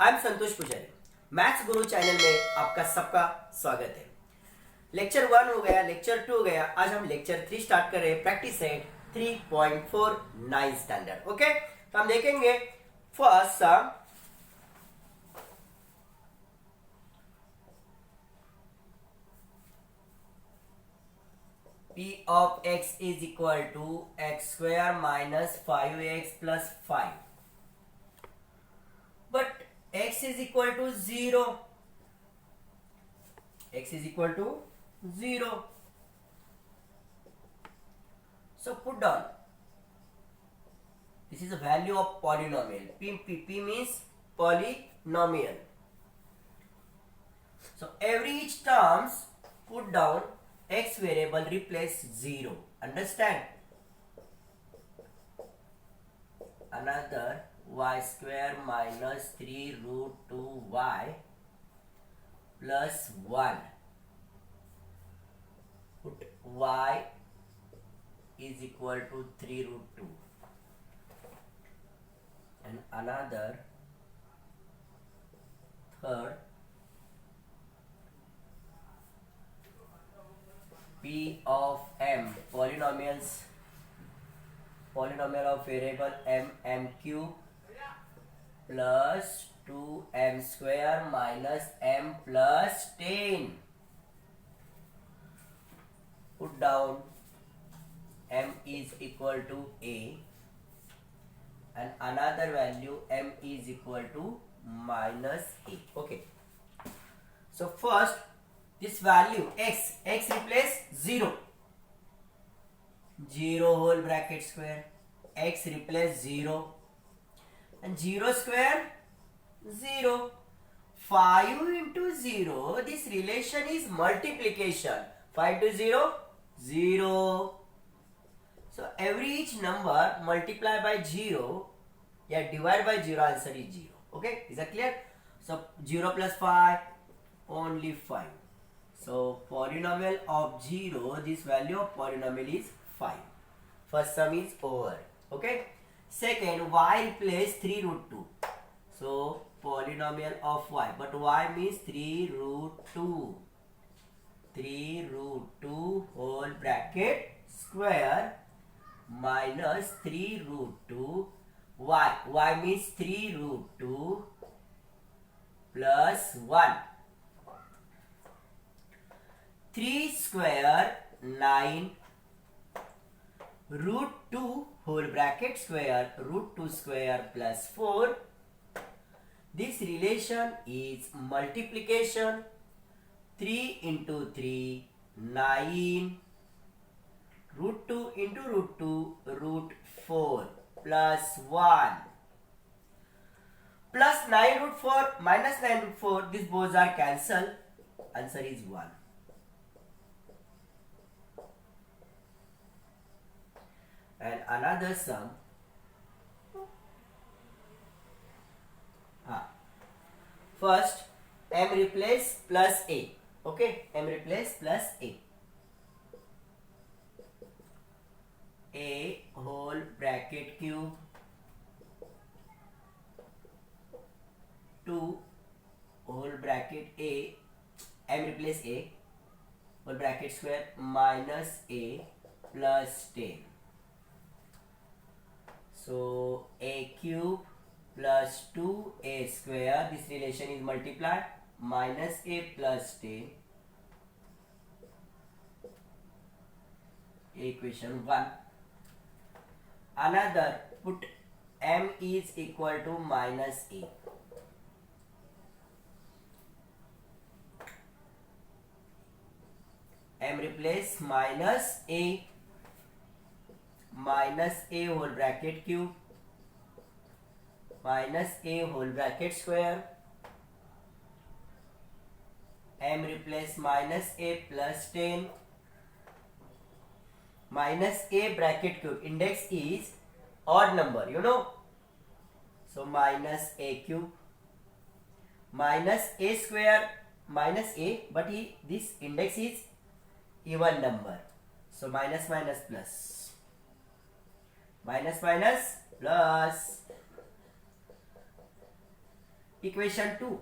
I am संतोष पुजारी। Maths गुरु channel में आपका सबका स्वागत है। लेक्चर 1 हो गया, लेक्चर 2 हो गया, आज हम लेक्चर 3 स्टार्ट कर रहे हैं। Practice set 3.49 standard. ओके, तो हम देखेंगे first sum. P of x is equal to x square minus 5x plus 5. But x is equal to 0. X is equal to 0. So put down. This is the value of polynomial. P means polynomial. So every each terms put down x variable, replace 0. Understand? Another y square minus 3 root 2y plus 1. Put y is equal to 3 root 2. And another third P of m, polynomial of variable m cube plus 2m square minus m plus 10. Put down m is equal to a and another value m is equal to minus a. Okay, so first this value x replace 0 whole bracket square, x replace 0 and 0 square 0. 5 into 0, this relation is multiplication. 5 to 0 0. So every each number multiply by 0, yeah, divide by 0, answer is 0. Okay, is that clear? So 0 plus 5, only 5. So polynomial of 0, this value of polynomial is 5. First sum is over. Okay. Second, y replace 3 root 2. So polynomial of y, but y means 3 root 2. 3 root 2 whole bracket square minus 3 root 2 y means 3 root 2 plus 1. 3 square 9 root 2 whole bracket square root 2 square plus 4. This relation is multiplication. 3 into 3 9 root 2 into root 2 root 4 plus 1 plus 9 root 4 minus 9 root 4. These both are cancelled. Answer is 1. And another sum. First m replace plus a. Okay, m replace plus a. A whole bracket cube 2 whole bracket a, m replace a whole bracket square minus a plus 10. So a cube plus 2a square, this relation is multiplied, minus a plus 10. Equation 1. Another, put m is equal to minus a. M replace minus a whole bracket cube minus a whole bracket square, m replace minus a plus 10 minus a bracket cube, index is odd number, you know, so minus a cube minus a square minus a, but this index is even number, so minus minus plus, minus minus plus, equation 2,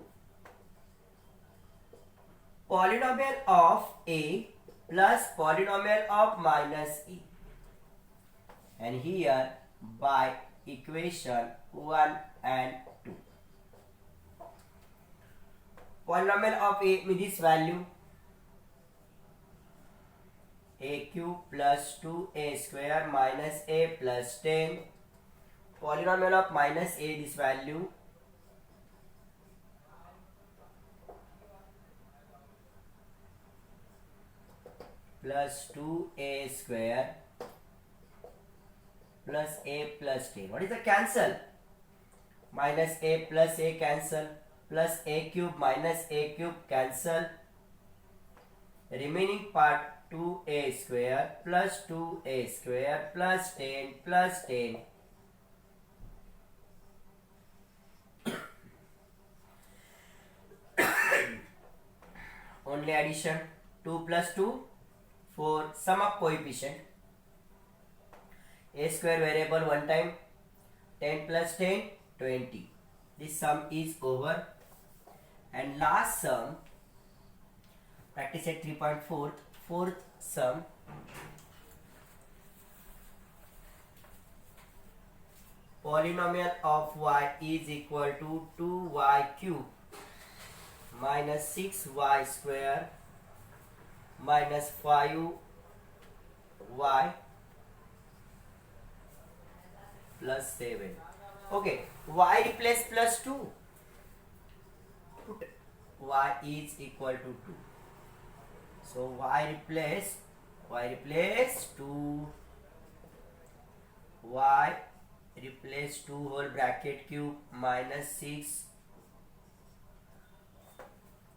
polynomial of a plus polynomial of minus a, and here by equation 1 and 2. Polynomial of a with this value a cube plus 2a square minus a plus 10. Polynomial of minus a, this value plus 2a square plus a plus 10. What is the cancel? Minus a plus a cancel, plus a cube minus a cube cancel. Remaining part 2a square plus 2a square plus 10 plus 10. Only addition, 2 plus 2 4, sum of coefficient, a square variable one time, 10 plus 10 20. This sum is over. And last sum, practice at 3.4, fourth sum, polynomial of y is equal to 2y cube minus 6y square minus 5y plus 7. Okay, y replace plus 2. Put y is equal to 2. So y replace 2. Y replace 2 whole bracket cube minus 6.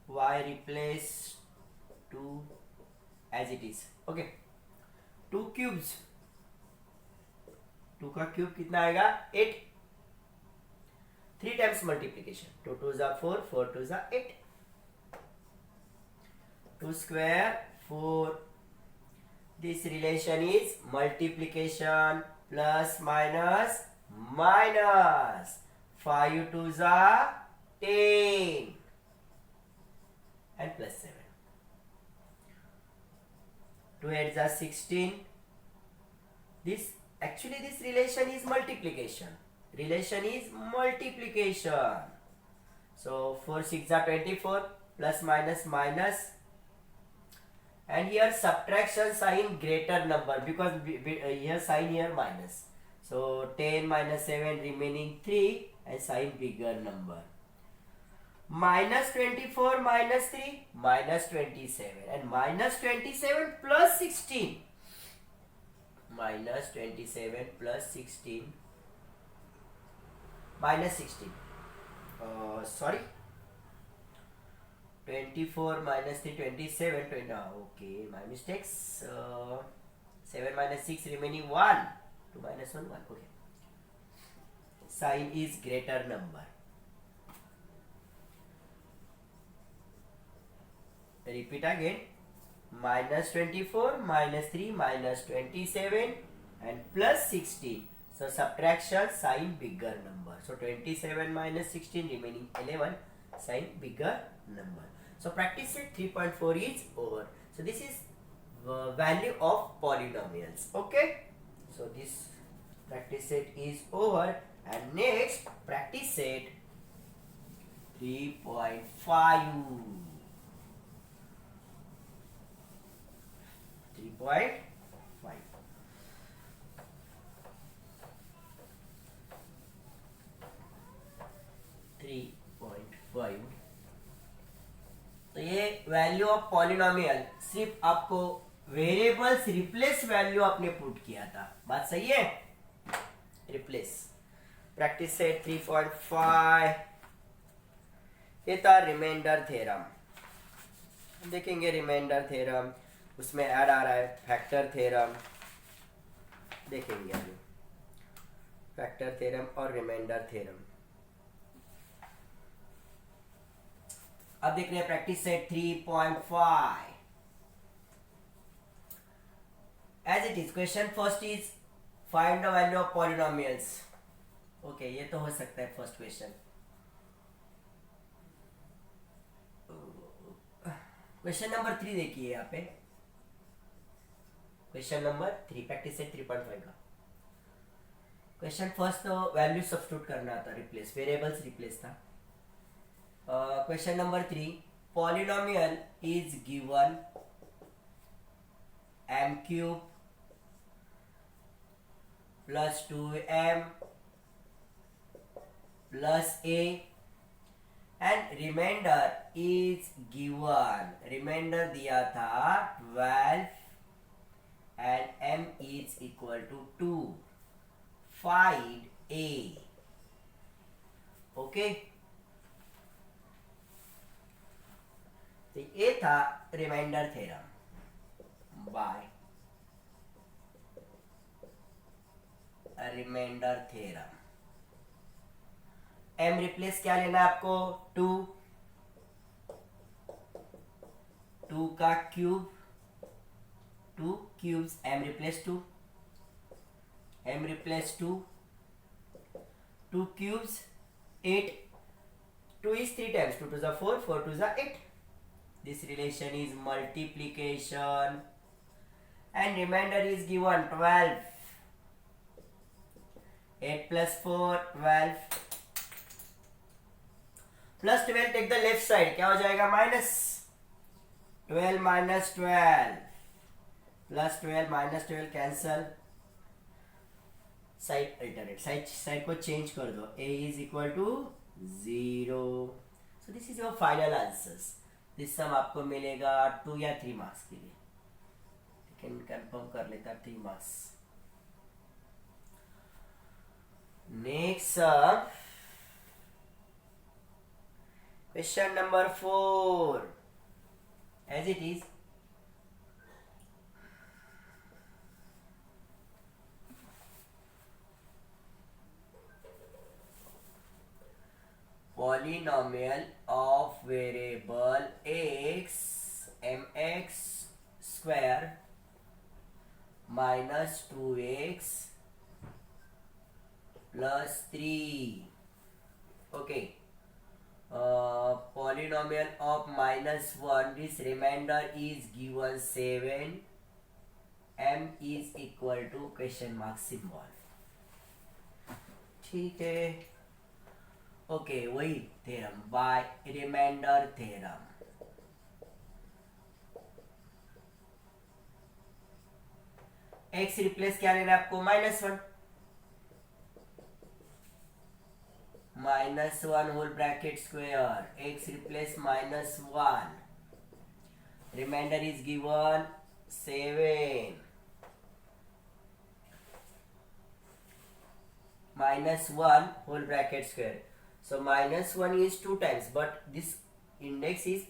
Y replace 2 as it is. Okay, 2 cubes, 2 का cube कितना आएगा 8. 3 times multiplication, 2 2 जा 4, 4 2 जा 8. 2 square 4. This relation is multiplication, plus minus minus. 5 2 जा 10 and plus 7. 2 8 जा 16. This actually this relation is multiplication. So 4 6 are 24, plus minus minus, and here subtraction sign greater number because here sign here minus. So 10 minus 7 remaining 3 and sign bigger number. Minus 24 minus 3 minus 27, and minus 27 plus 16. Minus 27 plus 16 minus 16. Sorry, 24 minus 3 27 20. Okay, my mistakes. 7 minus 6 remaining 1. 2 minus 1 1. Okay, sign is greater number. Repeat again. Minus 24 minus 3 minus 27 and plus 16. So subtraction sign bigger number. So 27 minus 16 remaining 11, sign bigger number. So practice set 3.4 is over. So this is value of polynomials. Okay. So this practice set is over, and next practice set 3.5. 3.5. तो ये value of polynomial सिर्फ आपको variables replace value आपने put किया था. बात सही है. Replace practice set 3.5. ये था रिमाइंडर थ्योरम. देखेंगे रिमाइंडर थ्योरम, उसमें ऐड आ रहा है फैक्टर थ्योरम. देखेंगे अभी फैक्टर थ्योरम और रिमाइंडर थ्योरम. अब देख रहे हैं practice set 3.5. As it is question first is find the value of polynomials. Okay, ये तो हो सकता है फर्स्ट क्वेश्चन. क्वेश्चन नंबर 3 देखिए यहाँ पे, क्वेश्चन नंबर 3 प्रैक्टिस सेट 3.5 का क्वेश्चन। फर्स्ट तो वैल्यू सब्स्टिट्यूट करना था, रिप्लेस वेरिएबल्स रिप्लेस था। Question number 3, polynomial is given m cube plus 2m plus a and remainder is given, remainder दिया था 12 and m is equal to 2, find a। Okay, तो ये था remainder theorem by remainder theorem. m replace क्या लेना है आपको, 2 का cube, 2 cubes, m replace 2, m replace 2, 2 cubes 8, 2 is 3 times, 2 to the 4, 4 to the 8. This relation is multiplication and remainder is given 12, 8 plus 4 12 plus 12, take the left side, क्या हो जाएगा minus 12 minus 12 plus 12 minus 12 cancel, side alternate, side को change कर दो, a is equal to 0। so this is your final answers। This sum आपको मिलेगा 2 या 3 marks के लिए, लेकिन कंफर्म कर लेता 3 marks. Next question number 4 as it is, polynomial of variable x mx square minus 2x plus 3। okay, polynomial of -1, this remainder is given 7, m is equal to question mark symbol। ठीक है, okay वही theorem by remainder theorem. X replace क्या लेना है आपको, -1, -1 whole bracket square, x replace -1, remainder is given 7, -1 whole bracket square, so -1 is 2 times, but this index is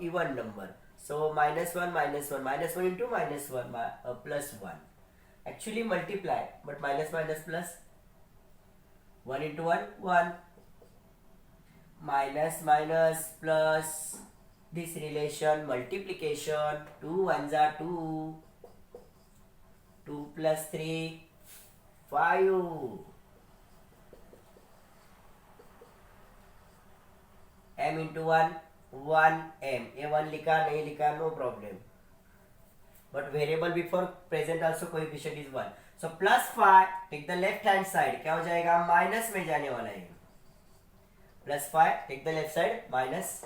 even number, so -1 -1 into -1 plus 1, actually multiply, but minus minus plus, 1 into 1 1, minus minus plus, this relation multiplication, 2 1s are 2, 2 plus 3 5, m into 1 1 m, ये 1 लिखा नहीं लिखा no problem, but variable before present also coefficient is 1, so +5, take the left hand side, क्या हो जाएगा minus में जाने वाला है, +5, take the left side minus,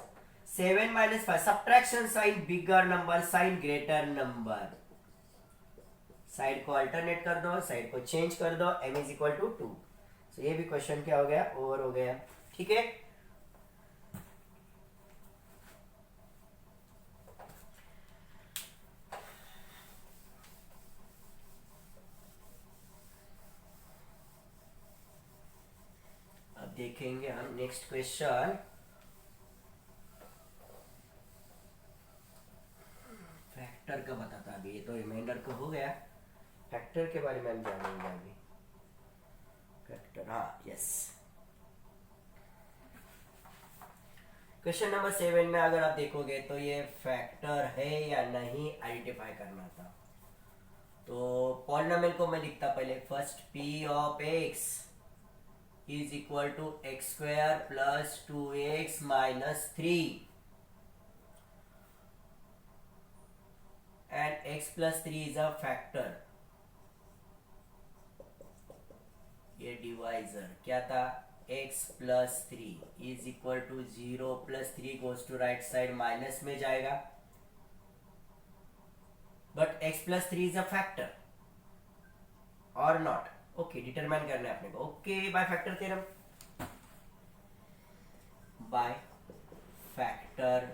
7 minus 5, subtraction sign bigger number sign greater number, side को अल्टरनेट कर दो, साइड को चेंज कर दो, m is equal to 2। So ये भी क्वेश्चन क्या हो गया, ओवर हो गया। ठीक है, अब देखेंगे हम नेक्स्ट क्वेश्चन। फैक्टर का बताता, अभी ये तो रिमाइंडर का हो गया, फैक्टर के बारे में हम जानेंगे अभी। फैक्टर, हाँ यस, क्वेश्चन नंबर 7 में अगर आप देखोगे तो ये फैक्टर है या नहीं आइडेंटिफाई करना था। तो पॉलिनोमियल को मैं लिखता पहले, first p of x is equal to x² plus 2x minus 3। and x plus 3 is a factor. ये डिवाइजर क्या था, x plus 3 is equal to 0 plus 3 goes to right side, minus में जाएगा, but x plus 3 is a factor or not. Okay, determine करना है अपने को. Okay, bye factor theorem, bye factor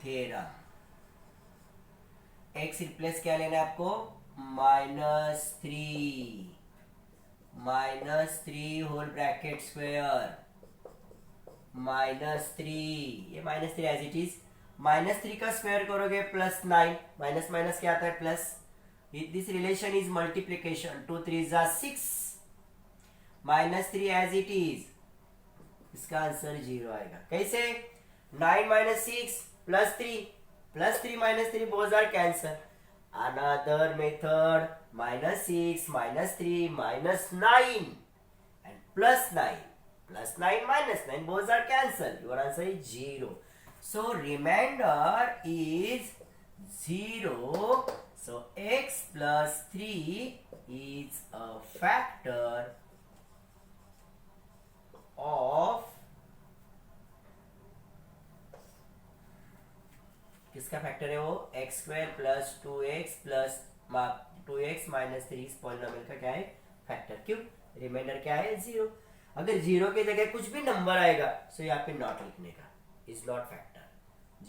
theorem x replace क्या लेना है आपको, -3 होल ब्रैकेट स्क्वायर -3, ये -3 एज इट इज, -3 का स्क्वायर करोगे +9, माइनस माइनस क्या आता है plus. This relation is multiplication, 2 3 6, -3 as it is, इसका आंसर 0 आएगा. कैसे, 9 - 6 +3 -3 both are cancel. Another method, -6 -3 -9 and +9 -9 both are cancel. Your answer is 0. So remainder is 0. So x plus 3 is a factor of, किसका factor है वो, x square plus 2x plus 2x minus 3, इस polynomial का क्या है, factor. क्यों, reminder क्या है, 0. अगर 0 की जगह कुछ भी नंबर आएगा तो यहाँ पे नॉट लिखने का, इज नॉट फैक्टर.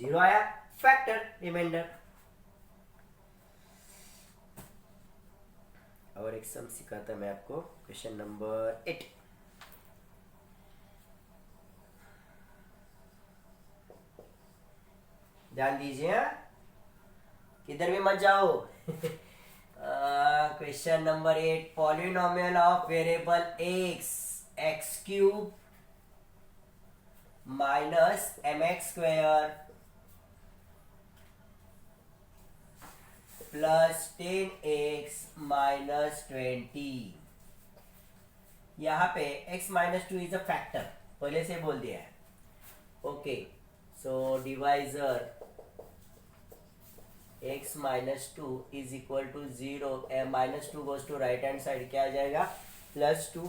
0 आया, फैक्टर, रिमाइंडर. और एक सम सिखाता मैं आपको, क्वेश्चन नंबर 8. ध्यान दीजिए, किधर भी मत जाओ. Question number 8, polynomial of variable x³ minus mx² plus 10x minus 20. यहाँ पे x minus 2 is a factor, पहले से बोल दिया है. Okay, so divisor x minus 2 is equal to 0, -2 goes to right hand side, क्या आ जाएगा, +2.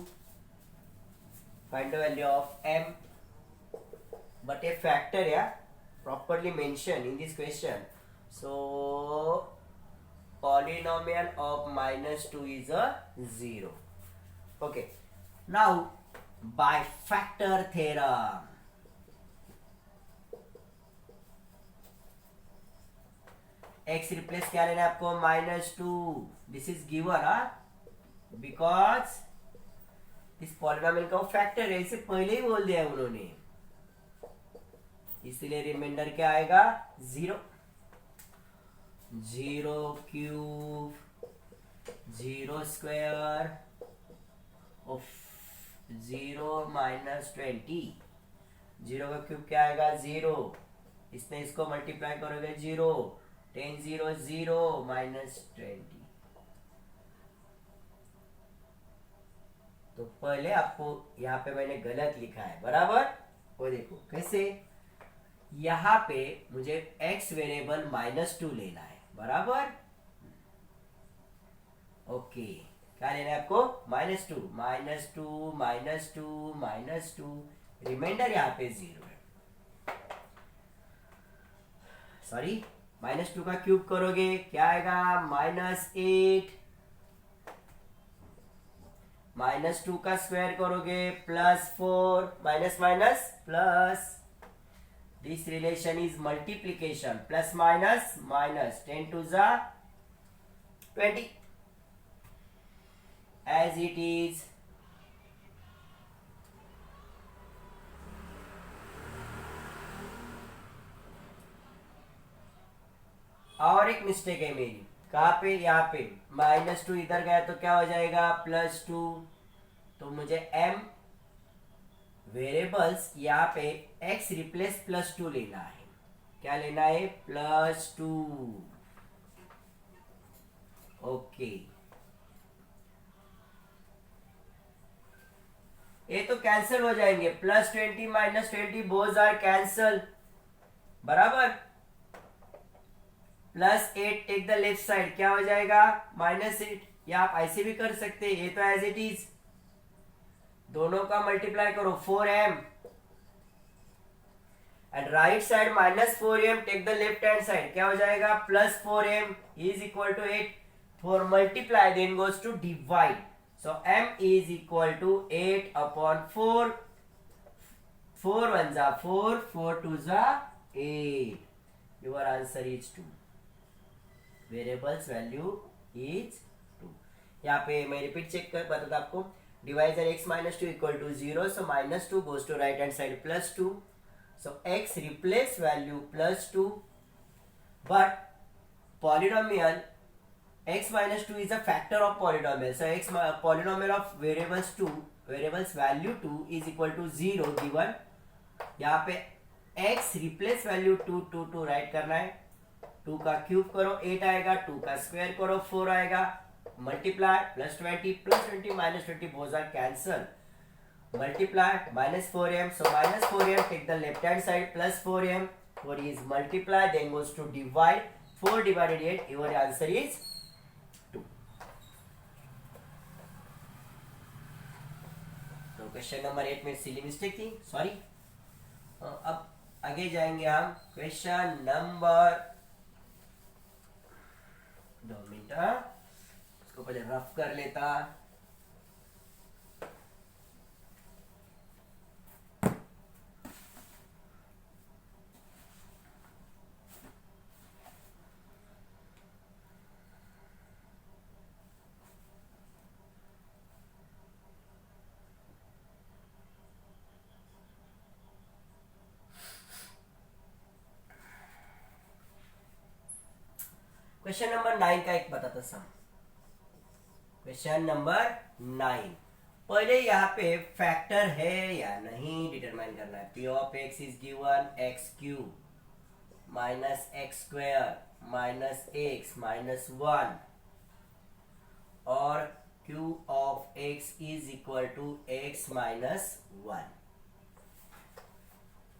Find the value of m, but a factor या properly mention in this question. So polynomial of -2 is a 0. Okay, now by factor theorem, x replace क्या लेना है आपको, -2. This is given, because इस polynomial का फैक्टर है, इसे पहले ही बोल दिया है उन्होंने, इसलिए रिमाइंडर क्या आएगा, 0. 0³ 0² ऑफ 0 माइनस 20. 0 का क्यूब क्या आएगा, 0. इसने इसको मल्टीप्लाई करोगे 0, 10 0 0 माइनस 20. तो पहले आपको यहाँ पे मैंने गलत लिखा है, बराबर. वो देखो कैसे, यहाँ पे मुझे x वेरिएबल -2 लेना है, बराबर. ओके, क्या लेना है आपको, -2 रिमाइंडर यहाँ पे 0 है. सॉरी, -2 का क्यूब करोगे क्या आएगा, -8. -2 का स्क्वायर करोगे +4, minus minus plus. This relation is multiplication, plus minus minus, 10 to the 20, as it is. और एक मिस्टेक है मेरी, कहाँ पे, यहाँ पे -2 इधर गया तो क्या हो जाएगा, +2. तो मुझे m वेरिएबल्स यहाँ पे x रिप्लेस +2 लेना है. क्या लेना है, +2. ओके, ये तो कैंसिल हो जाएंगे, +20 -20 बोथ आर कैंसल, बराबर. Plus 8 take the left side, क्या हो जाएगा -8। या आप ऐसे भी कर सकते हैं, ये तो एज इट इज, दोनों का मल्टीप्लाई करो 4m and right side -4m take the left hand side, क्या हो जाएगा +4m is equal to 8। For multiply then goes to divide, so m is equal to 8 upon 4, 4 1 जा 4, 4 2 जा 8, your answer is 2। Variables value is 2। यहाँ पे मैं repeat check कर बताता आपको, divisor x -2 equal to 0, so -2 goes to right hand side +2, so x replace value +2, but polynomial x minus 2 is a factor of polynomial, so x polynomial of variables 2, variables value 2 is equal to 0 given। यहाँ पे x replace value 2 2 2 right करना है, 2 का cube करो 8 आएगा, 2 का square करो 4 आएगा, multiply +20 -20 both are cancel, multiply -4m, so -4m take the left hand side, +4m, 4 is multiply then goes to divide, 4 divided 8, your answer is 2। तो क्वेश्चन नंबर 8 में सिली मिस्टेक थी, सॉरी। अब आगे जाएंगे हम क्वेश्चन नंबर, 2 मिनट, इसको पहले rough कर लेता। क्वेश्चन नंबर 9 का एक बताता सम, क्वेश्चन नंबर 9, पहले यहाँ पे फैक्टर है या नहीं डिटरमाइन करना है। p of x is given x³ -x² -x -1 और q of x is equal to x -1।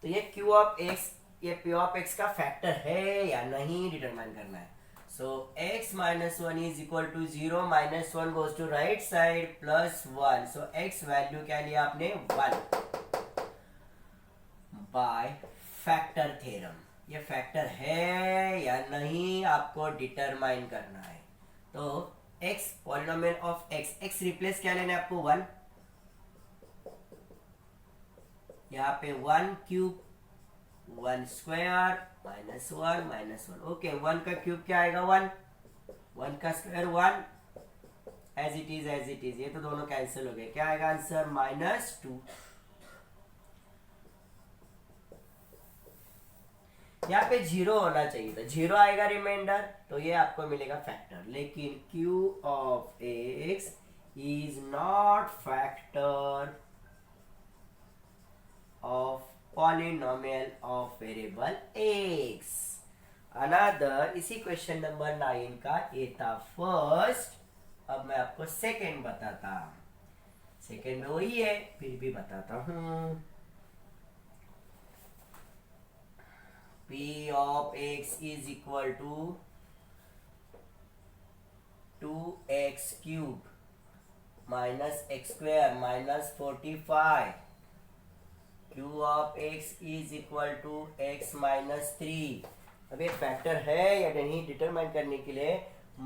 तो ये q ऑफ x, ये p ऑफ x का फैक्टर है या नहीं डिटरमाइन करना है। So x -1 is equal to 0, -1 goes to right side +1, so x value क्या लिया आपने 1 बाय फैक्टर थ्योरम। ये फैक्टर है या नहीं आपको डिटरमाइन करना है। तो x polynomial of x replace क्या लेना है आपको 1, यहाँ पे 1³ 1 स्क्वायर -1 ओके, 1 का क्यूब क्या आएगा 1, 1 का स्क्वायर 1, एज इट इज, ये तो दोनों कैंसिल हो गए, क्या आएगा आंसर -2। यहाँ पे 0 होना चाहिए था, 0 आएगा रिमाइंडर, तो ये आपको मिलेगा फैक्टर, लेकिन q of x is not factor of polynomial of variable x। Another, इसी क्वेश्चन नंबर 9 का ये था फर्स्ट, अब मैं आपको सेकंड बताता, सेकंड में वही है फिर भी बताता हूं। p of x is equal to 2x³ -x² -45, q of x is equal to x -3। अब ये फैक्टर है या नहीं डिटरमाइन करने के लिए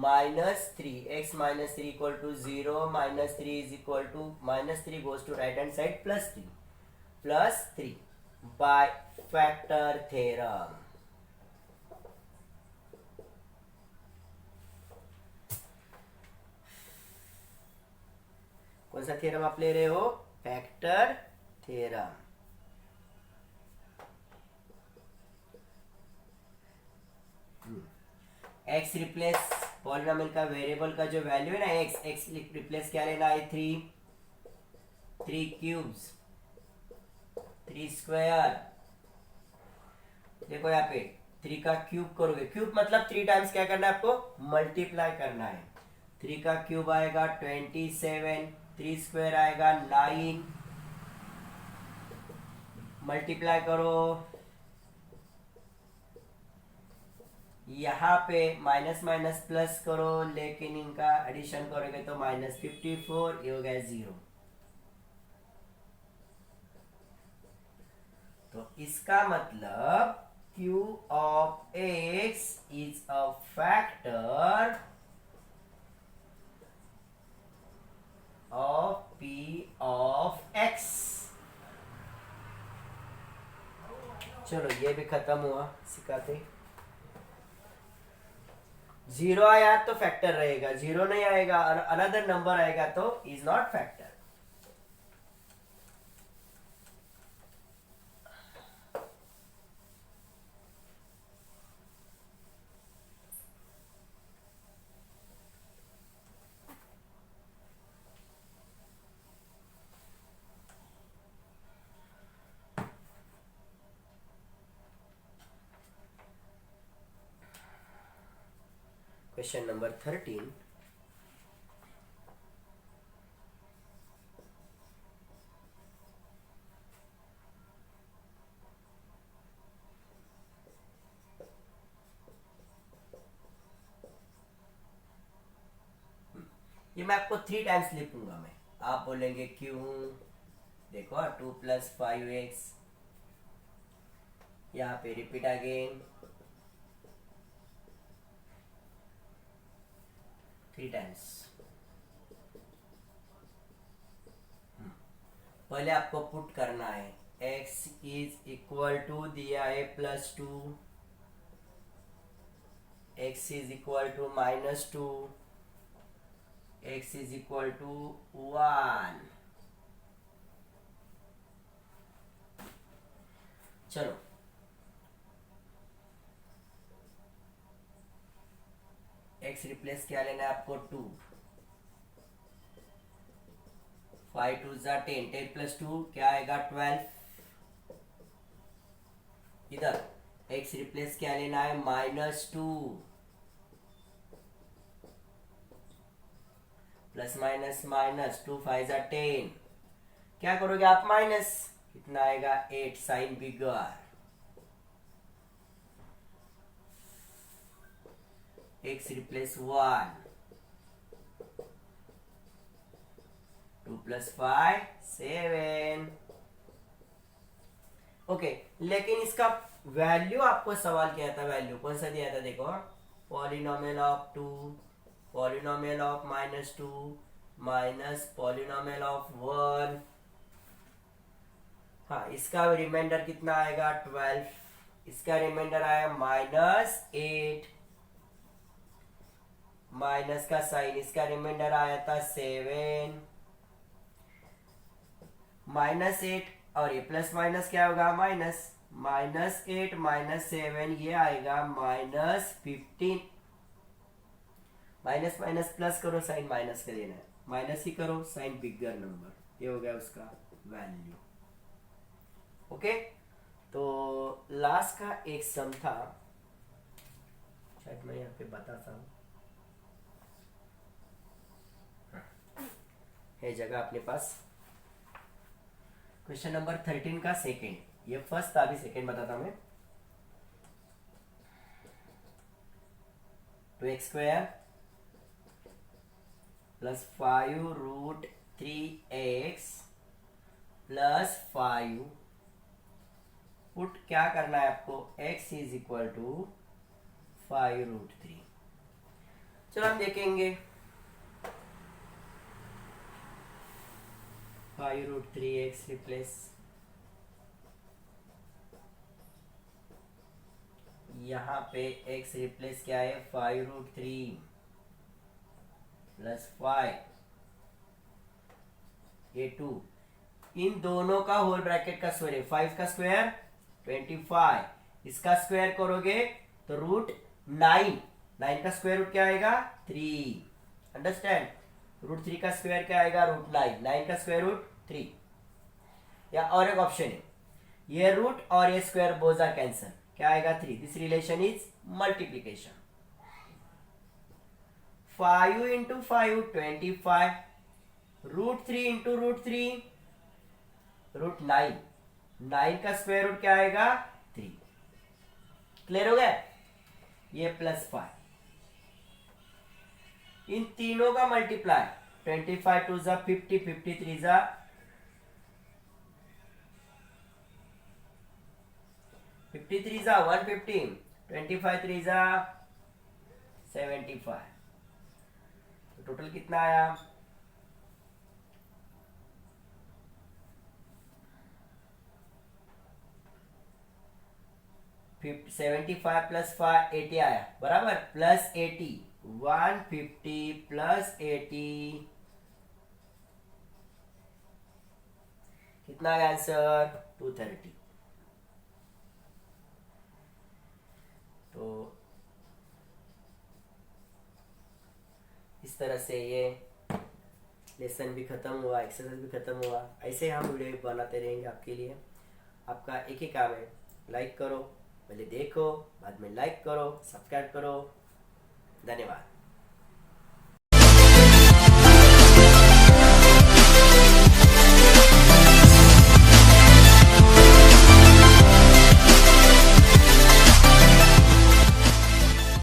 -3, x -3 equal to 0, -3 is equal to -3 goes to right hand side +3 by factor theorem. कौन सा थ्योरम आप ले रहे हो, factor theorem. x replace polynomial का वेरिएबल का जो वैल्यू है ना x रिप्लेस क्या लेना है 3 क्यूब्स 3 स्क्वायर, देखो यहाँ पे 3 का क्यूब करोगे, क्यूब मतलब 3 टाइम्स क्या करना है आपको मल्टीप्लाई करना है, 3 का क्यूब आएगा 27, 3 स्क्वायर आएगा 9, मल्टीप्लाई करो यहाँ पे माइनस माइनस प्लस करो, लेकिन इनका एडिशन करोगे तो -54, ये हो गया 0। तो इसका मतलब Q of x is a factor of P of x। चलो ये भी खत्म हुआ सिखाते। 0 आया तो फैक्टर रहेगा, 0 नहीं आएगा अनदर नंबर आएगा तो is not factor. Question number 13। ये मैं आपको 3 टाइम्स लिखूंगा मैं, आप बोलेंगे क्यों। देखो 2 + 5x, यहाँ पे रिपीट अगेन 3 टाइम्स। पहले आपको पुट करना है, x इज इक्वल टू दिया है +2, x is equal to -2, x is equal to 1। चलो x रिप्लेस क्या लेना है आपको 2, 5 2 = 10, 10 + 2 क्या आएगा 12। इधर x रिप्लेस क्या लेना है -2, प्लस माइनस माइनस 2 5 = 10, क्या करोगे आप माइनस, कितना आएगा 8 साइन बिगर। x replace 1, 2 + 5 7। ओके, लेकिन इसका वैल्यू आपको सवाल क्या था, वैल्यू कौन सा दिया था देखो, polynomial of 2, polynomial of -2 minus polynomial of 1। हाँ, इसका रिमाइंडर कितना आएगा 12, इसका रिमाइंडर आया -8, माइनस का साइन, इसका रिमाइंडर आया था 7, -8 और ये प्लस माइनस क्या होगा माइनस, -8 -7 ये आएगा -15। माइनस माइनस प्लस करो, साइन माइनस का देना है, माइनस ही करो, साइन बिगर नंबर, ये हो गया उसका वैल्यू। ओके, तो लास्ट का एक सम था, शायद मैं यहाँ पे बताता हूँ, है जगह अपने पास। क्वेश्चन नंबर 13 का सेकेंड, ये फर्स्ट था, अभी सेकेंड बताता मैं। 2x² + 5√3x + 5, पुट क्या करना है आपको, x इज इक्वल टू 5√3। चलो हम देखेंगे 5√3x रिप्लेस, यहाँ पे x रिप्लेस क्या है 5√3 + 5, ये 2, इन दोनों का होल ब्रैकेट का स्क्वायर है, 5 का स्क्वायर 25, इसका स्क्वायर करोगे तो √9, 9 का स्क्वायर रूट क्या आएगा 3, अंडरस्टैंड। √3 का स्क्वायर क्या आएगा √9, 9 का स्क्वायर रूट 3। या और एक ऑप्शन है, ये रूट और ये स्क्वायर बोथ आर कैंसल, क्या आएगा 3, दिस रिलेशन इज मल्टीप्लीकेशन। 5 × 5 25, √3 × √3 √9, 9 का स्क्वायर रूट क्या आएगा 3। क्लियर हो गया। ये +5, इन तीनों का मल्टीप्लाई 25 2 जा 50, 53 जा 53 जा 115, 25 3 जा 75, तो टोटल कितना आया? 75 + 5 80 आया, बराबर, +80, 150 + 80 कितना आया आंसर? 230। तो इस तरह से ये लेसन भी खत्म हुआ, एक्सरसाइज भी खत्म हुआ। ऐसे हम वीडियो बनाते रहेंगे आपके लिए। आपका एक ही काम है, लाइक करो, पहले देखो, बाद में लाइक करो, सब्सक्राइब करो। धन्यवाद।